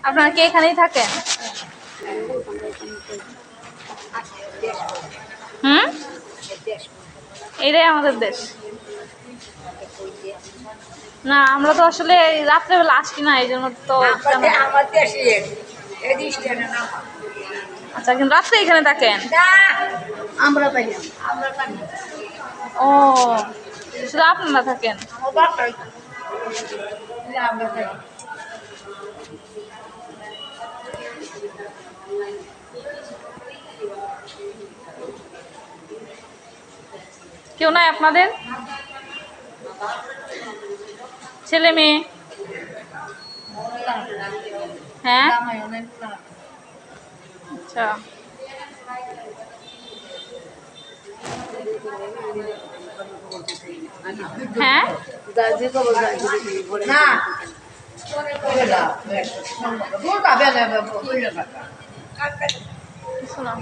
আপনারা কি এখানেই থাকেন? হুম, এটাই আমাদের দেশ। না, আমরা তো আসলে রাত্রেবেলা আসি না, এই জন্য তো। আচ্ছা, কিন্তু রাত্রে এখানে থাকেন? ও, শুধু আপনারা থাকেন? কেউ নাই আপনাদের? ছেলে মেয়ে? হ্যাঁ, আচ্ছা। হ্যাঁ, কিছু না।